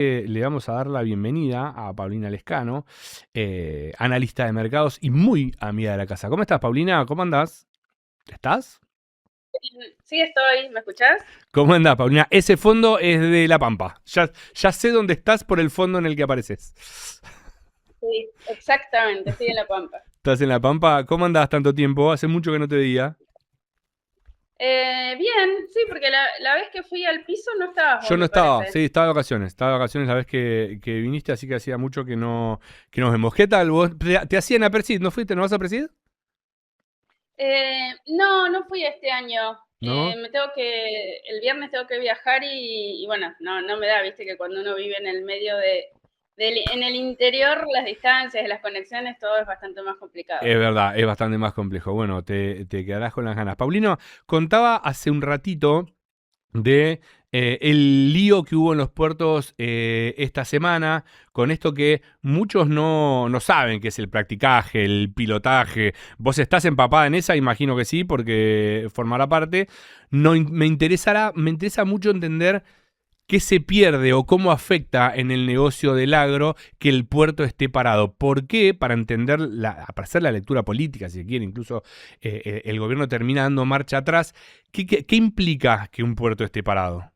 Le vamos a dar la bienvenida a Paulina Lescano, analista de mercados y muy amiga de la casa. ¿Cómo estás, Paulina? ¿Cómo andás? ¿Estás? Sí, estoy. ¿Me escuchás? ¿Cómo andás, Paulina? Ese fondo es de La Pampa. Ya sé dónde estás por el fondo en el que apareces. Sí, exactamente. Estoy en La Pampa. ¿Estás en La Pampa? ¿Cómo andás tanto tiempo? Hace mucho que no te veía. Bien, sí, porque la vez que fui al piso no estabas Yo vos, no me estaba, parece. sí, estaba de vacaciones la vez que viniste, así que hacía mucho que nos vemos. ¿Qué tal? ¿Vos te hacían a Presid? ¿No fuiste? ¿No vas a Presid? No, no fui este año. ¿No? El viernes tengo que viajar y bueno, no me da, viste que cuando uno vive en el medio en el interior, las distancias, las conexiones, todo es bastante más complicado. Es verdad, es bastante más complejo. Bueno, te quedarás con las ganas. Paulino, contaba hace un ratito de el lío que hubo en los puertos esta semana, con esto que muchos no saben que es el practicaje, el pilotaje. Vos estás empapada en esa, imagino que sí, porque formará parte. No, me interesa mucho entender qué se pierde o cómo afecta en el negocio del agro que el puerto esté parado. ¿Por qué? Para entender, para hacer la lectura política, si se quiere, incluso el gobierno termina dando marcha atrás. ¿Qué implica que un puerto esté parado?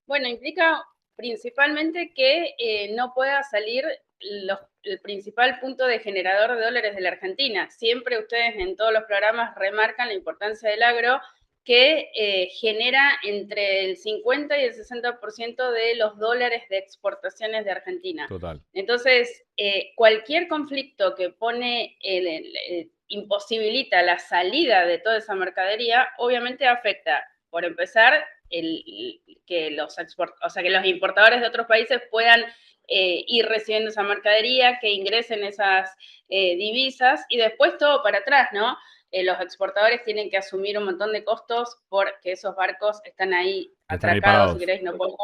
Bueno, implica principalmente que no pueda salir el principal punto de generador de dólares de la Argentina. Siempre ustedes en todos los programas remarcan la importancia del agro, que genera entre el 50 y el 60% de los dólares de exportaciones de Argentina. Total. Entonces, cualquier conflicto que imposibilita la salida de toda esa mercadería, obviamente afecta, por empezar, que los importadores de otros países puedan ir recibiendo esa mercadería, que ingresen esas divisas y después todo para atrás, ¿no? Los exportadores tienen que asumir un montón de costos porque esos barcos están ahí Están ahí atracados, si parados. queréis, no pueden.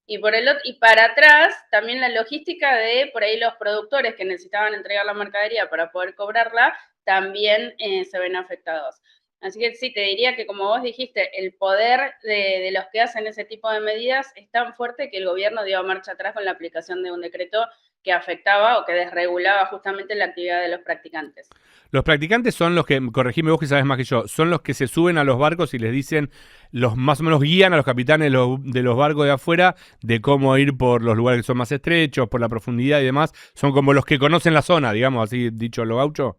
Y para atrás, también la logística de por ahí los productores que necesitaban entregar la mercadería para poder cobrarla, también se ven afectados. Así que sí, te diría que como vos dijiste, el poder de los que hacen ese tipo de medidas es tan fuerte que el gobierno dio marcha atrás con la aplicación de un decreto que afectaba o que desregulaba justamente la actividad de los practicantes. Los practicantes son los que, corregime vos que sabes más que yo, son los que se suben a los barcos y les dicen, los más o menos guían a los capitanes de los barcos de afuera de cómo ir por los lugares que son más estrechos, por la profundidad y demás. Son como los que conocen la zona, digamos así dicho lo gaucho.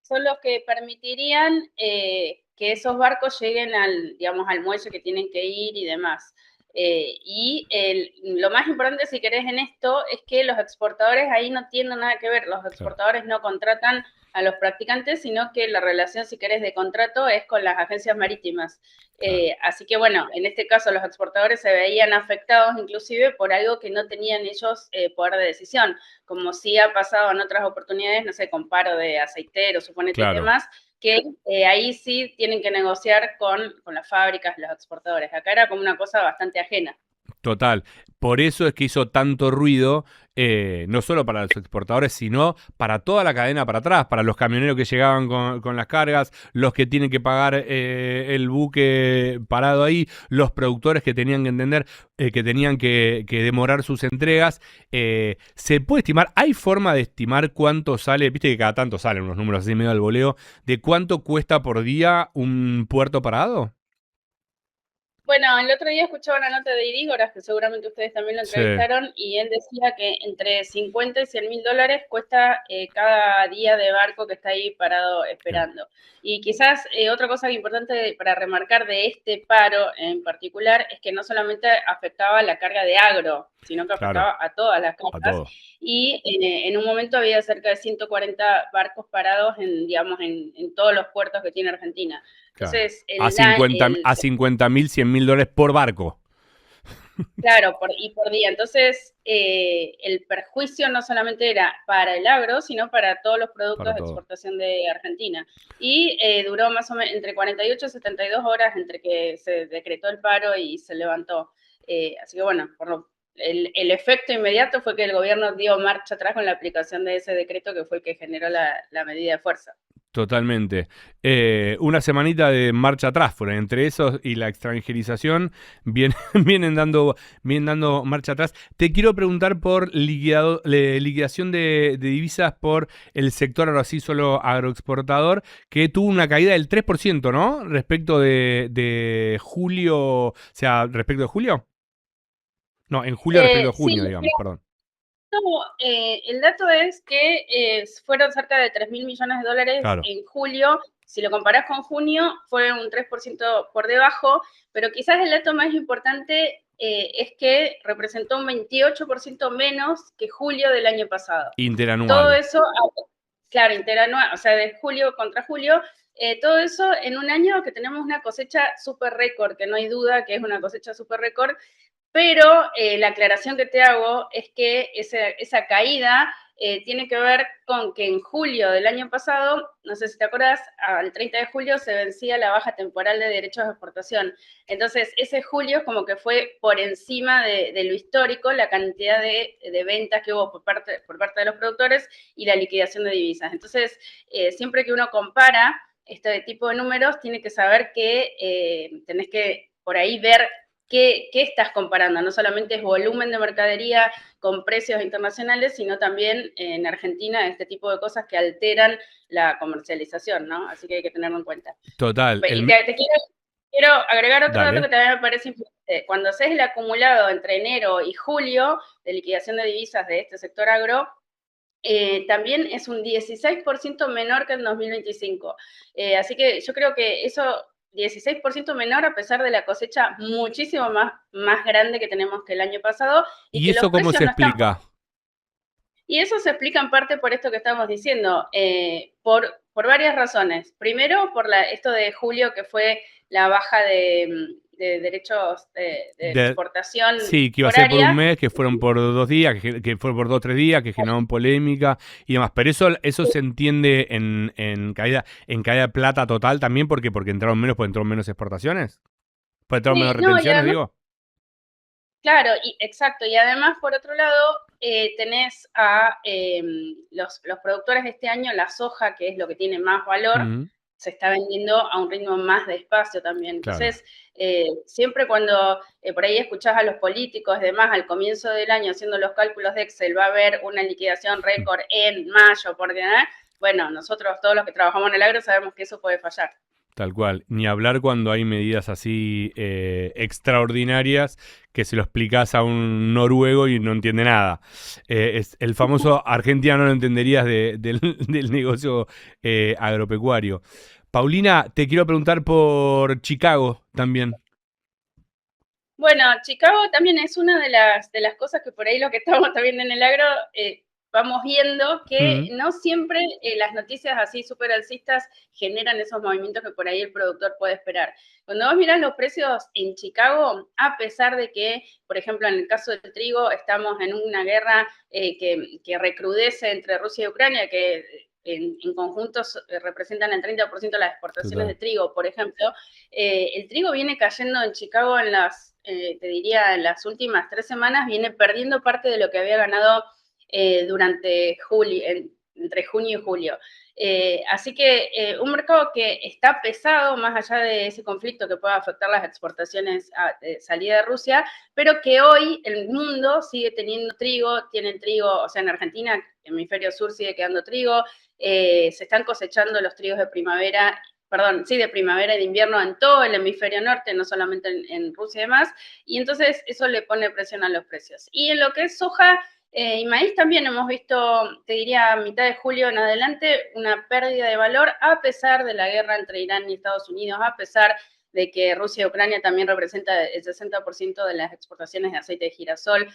Son los que permitirían que esos barcos lleguen digamos, al muelle que tienen que ir y demás. Lo más importante, si querés, en esto es que los exportadores ahí no tienen nada que ver. Los Claro. exportadores no contratan a los practicantes, sino que la relación, si querés, de contrato es con las agencias marítimas. Claro. Así que, bueno, en este caso los exportadores se veían afectados inclusive por algo que no tenían ellos poder de decisión, como sí ha pasado en otras oportunidades, no sé, con paro de aceiteros, suponete y Claro. demás, que ahí sí tienen que negociar con las fábricas, los exportadores. Acá era como una cosa bastante ajena. Total. Por eso es que hizo tanto ruido, no solo para los exportadores, sino para toda la cadena para atrás, para los camioneros que llegaban con las cargas, los que tienen que pagar el buque parado ahí, los productores que tenían que entender que tenían que demorar sus entregas. ¿Se puede estimar? ¿Hay forma de estimar cuánto sale? Viste que cada tanto salen unos números así medio al voleo, de cuánto cuesta por día un puerto parado. Bueno, el otro día escuchaba una nota de Irígoras, que seguramente ustedes también lo Sí, entrevistaron, y él decía que entre 50 y 100 mil dólares cuesta cada día de barco que está ahí parado claro, esperando. Y quizás otra cosa importante para remarcar de este paro en particular es que no solamente afectaba la carga de agro, sino que claro, afectaba a todas las a cargas. todo. Y en un momento había cerca de 140 barcos parados digamos, en todos los puertos que tiene Argentina. Claro. Entonces, A 50.000, 100.000 dólares por barco. claro, y por día. Entonces, el perjuicio no solamente era para el agro, sino para todos los productos Para de todo. exportación de Argentina. Y duró más o menos entre 48 y 72 horas entre que se decretó el paro y se levantó. Así que bueno, el efecto inmediato fue que el gobierno dio marcha atrás con la aplicación de ese decreto que fue el que generó la medida de fuerza. Totalmente. Una semanita de marcha atrás, entre eso y la extranjerización, vienen dando marcha atrás. Te quiero preguntar por liquidación de divisas por el sector, ahora sí, solo agroexportador, que tuvo una caída del 3%, ¿no? Respecto de julio, o sea, respecto de julio. No, en julio respecto de junio, Sí, digamos, perdón. el dato es que fueron cerca de 3.000 millones de dólares Claro. en julio. Si lo comparás con junio, fue un 3% por debajo, pero quizás el dato más importante es que representó un 28% menos que julio del año pasado. Todo Interanual. eso, claro, interanual, o sea, de julio contra julio, todo eso en un año que tenemos una cosecha súper récord, que no hay duda que es una cosecha súper récord, pero la aclaración que te hago es que esa caída tiene que ver con que en julio del año pasado, no sé si te acuerdas, al 30 de julio se vencía la baja temporal de derechos de exportación. Entonces, ese julio como que fue por encima de lo histórico la cantidad de ventas que hubo por parte de los productores y la liquidación de divisas. Entonces, siempre que uno compara este tipo de números, tiene que saber que tenés que por ahí ver ¿qué estás comparando? No solamente es volumen de mercadería con precios internacionales, sino también en Argentina este tipo de cosas que alteran la comercialización, ¿no? Así que hay que tenerlo en cuenta. Total. Y te quiero agregar otro dato que Dale. también me parece importante. Cuando haces el acumulado entre enero y julio de liquidación de divisas de este sector agro, también es un 16% menor que en 2025. Así que yo creo que eso 16% menor a pesar de la cosecha muchísimo más grande que tenemos que el año pasado y ¿Y que los eso cómo precios se no están... explica? Y eso se explica en parte por esto que estamos diciendo, por varias razones. Primero, por esto de julio, que fue la baja de derechos de exportación Sí, que iba a ser por un horaria. mes, que fueron por 2 días, que fueron por 2 o 3 días, que generaron polémica y demás. Pero eso se entiende en caída de plata total también, porque entraron menos exportaciones. Pues entraron menos Sí, no, y retenciones, además, digo. claro, exacto. Y además, por otro lado, tenés a los productores de este año, la soja, que es lo que tiene más valor, Ujú, se está vendiendo a un ritmo más despacio también. claro. Entonces, siempre cuando por ahí escuchás a los políticos, demás, al comienzo del año haciendo los cálculos de Excel, va a haber una liquidación récord en mayo, porque, bueno, nosotros todos los que trabajamos en el agro sabemos que eso puede fallar. Tal cual. Ni hablar cuando hay medidas así extraordinarias que se lo explicás a un noruego y no entiende nada. Es el famoso Argentina no lo entenderías del negocio agropecuario. Paulina, te quiero preguntar por Chicago también. Bueno, Chicago también es una de las cosas que por ahí lo que estamos también en el agro, vamos viendo que Mm. no siempre las noticias así súper alcistas generan esos movimientos que por ahí el productor puede esperar. Cuando vos mirás los precios en Chicago, a pesar de que, por ejemplo, en el caso del trigo, estamos en una guerra que recrudece entre Rusia y Ucrania, que en conjunto representan el 30% de las exportaciones Total. de trigo, por ejemplo, el trigo viene cayendo en Chicago te diría, en las últimas 3 semanas, viene perdiendo parte de lo que había ganado durante julio, entre junio y julio. Así que un mercado que está pesado, más allá de ese conflicto que pueda afectar las exportaciones a salida de Rusia, pero que hoy el mundo sigue teniendo trigo, tienen trigo, o sea, en Argentina, hemisferio sur sigue quedando trigo, se están cosechando los trigos de primavera, perdón, sí, de primavera y de invierno en todo el hemisferio norte, no solamente en Rusia y demás, y entonces eso le pone presión a los precios. Y en lo que es soja y maíz también hemos visto, te diría, a mitad de julio en adelante, una pérdida de valor a pesar de la guerra entre Irán y Estados Unidos, a pesar de que Rusia y Ucrania también representa el 60% de las exportaciones de aceite de girasol.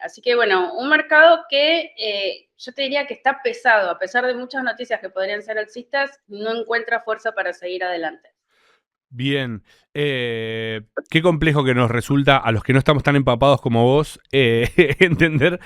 Así que bueno, un mercado que yo te diría que está pesado, a pesar de muchas noticias que podrían ser alcistas, no encuentra fuerza para seguir adelante. Bien, qué complejo que nos resulta a los que no estamos tan empapados como vos entender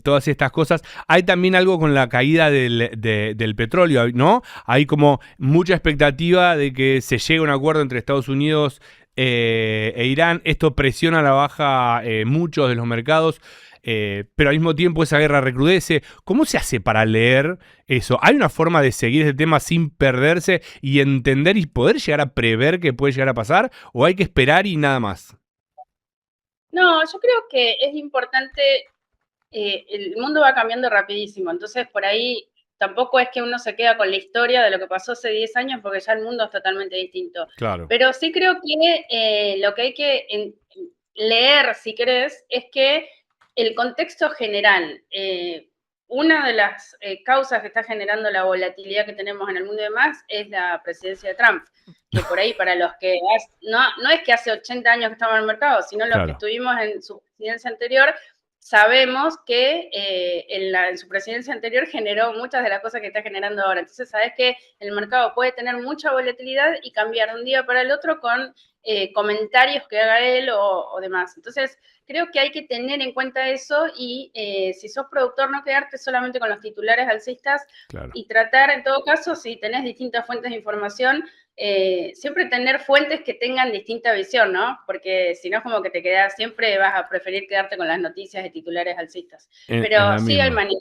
todas estas cosas. Hay también algo con la caída del petróleo, ¿no? Hay como mucha expectativa de que se llegue a un acuerdo entre Estados Unidos e Irán. Esto presiona a la baja muchos de los mercados. pero al mismo tiempo esa guerra recrudece. ¿Cómo se hace para leer eso? ¿Hay una forma de seguir ese tema sin perderse y entender y poder llegar a prever qué puede llegar a pasar? ¿O hay que esperar y nada más? No, yo creo que es importante, el mundo va cambiando rapidísimo, entonces por ahí tampoco es que uno se queda con la historia de lo que pasó hace 10 años porque ya el mundo es totalmente distinto. Claro. Pero sí creo que lo que hay que leer, si querés, es que el contexto general, una de las causas que está generando la volatilidad que tenemos en el mundo y demás es la presidencia de Trump, que por ahí para los que no es que hace 80 años que estamos en el mercado, sino los que estuvimos en su presidencia anterior, sabemos que en su presidencia anterior generó muchas de las cosas que está generando ahora. Entonces, sabes que el mercado puede tener mucha volatilidad y cambiar de un día para el otro con comentarios que haga él o demás. Entonces, creo que hay que tener en cuenta eso y si sos productor, no quedarte solamente con los titulares alcistas y tratar, en todo caso, si tenés distintas fuentes de información, siempre tener fuentes que tengan distinta visión, ¿no? Porque si no es como que te quedas, siempre vas a preferir quedarte con las noticias de titulares alcistas. Pero sí hay manera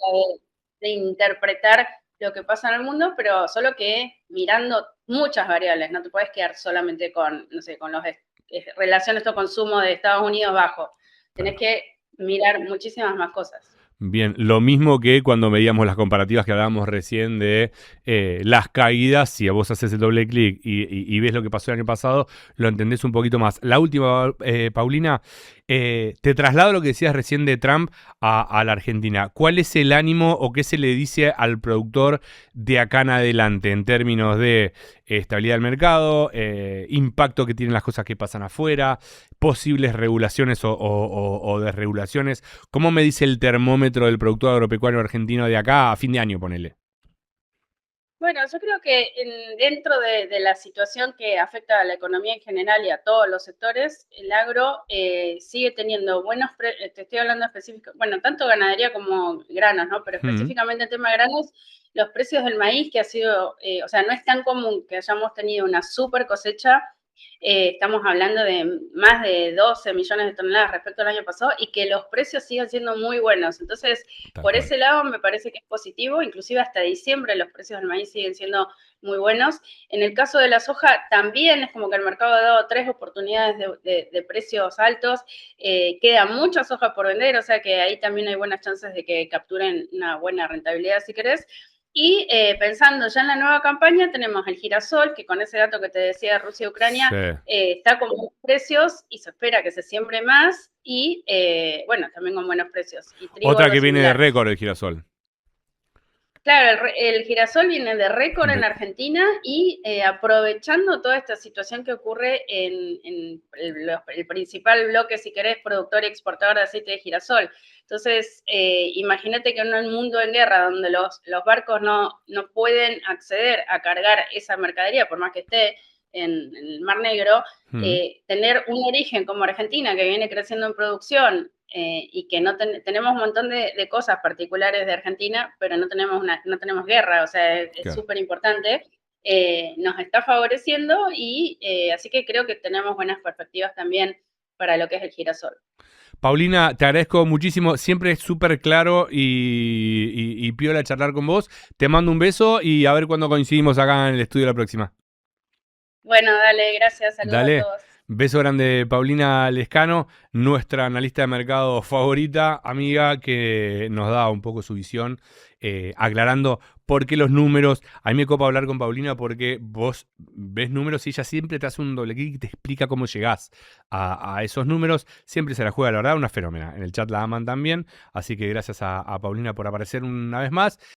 de interpretar lo que pasa en el mundo, pero solo que mirando muchas variables, no te puedes quedar solamente con, no sé, con los relaciones de consumo de Estados Unidos bajo. Tenés que mirar muchísimas más cosas. Bien, lo mismo que cuando veíamos las comparativas que hablábamos recién de las caídas, si a vos haces el doble clic y ves lo que pasó el año pasado, lo entendés un poquito más. La última, Paulina, te traslado lo que decías recién de Trump a la Argentina. ¿Cuál es el ánimo o qué se le dice al productor de acá en adelante en términos de estabilidad del mercado, impacto que tienen las cosas que pasan afuera, posibles regulaciones o desregulaciones? ¿Cómo me dice el termómetro del productor agropecuario argentino de acá a fin de año, ponele? Bueno, yo creo que dentro de la situación que afecta a la economía en general y a todos los sectores, el agro sigue teniendo buenos precios, te estoy hablando específico, bueno, tanto ganadería como granos, ¿no? Pero específicamente en tema de granos, los precios del maíz que ha sido, o sea, no es tan común que hayamos tenido una super cosecha. Estamos hablando de más de 12 millones de toneladas respecto al año pasado y que los precios siguen siendo muy buenos. Entonces, por ese lado me parece que es positivo, inclusive hasta diciembre los precios del maíz siguen siendo muy buenos. En el caso de la soja también es como que el mercado ha dado 3 oportunidades de precios altos, queda mucha soja por vender, o sea que ahí también hay buenas chances de que capturen una buena rentabilidad si querés. Y pensando ya en la nueva campaña, tenemos el girasol, que con ese dato que te decía de Rusia y Ucrania, está con buenos precios y se espera que se siembre más y, bueno, también con buenos precios. Y trigo, otra que viene de récord, el girasol. Claro, el girasol viene de récord en Argentina y aprovechando toda esta situación que ocurre en el principal bloque, si querés, productor y exportador de aceite de girasol. Entonces, imagínate que en un mundo en guerra donde los barcos no pueden acceder a cargar esa mercadería, por más que esté en el Mar Negro, tener un origen como Argentina, que viene creciendo en producción, y que no tenemos un montón de cosas particulares de Argentina, pero no tenemos guerra, o sea, es súper importante, nos está favoreciendo y así que creo que tenemos buenas perspectivas también para lo que es el girasol. Paulina, te agradezco muchísimo, siempre es súper claro y piola charlar con vos. Te mando un beso y a ver cuándo coincidimos acá en el estudio la próxima. Bueno, dale, gracias, saludos a todos. Beso grande, Paulina Lescano, nuestra analista de mercado favorita, amiga, que nos da un poco su visión, aclarando por qué los números. A mí me copa hablar con Paulina porque vos ves números y ella siempre te hace un doble clic y te explica cómo llegás a esos números. Siempre se la juega, la verdad, una fenómena. En el chat la aman también, así que gracias a Paulina por aparecer una vez más.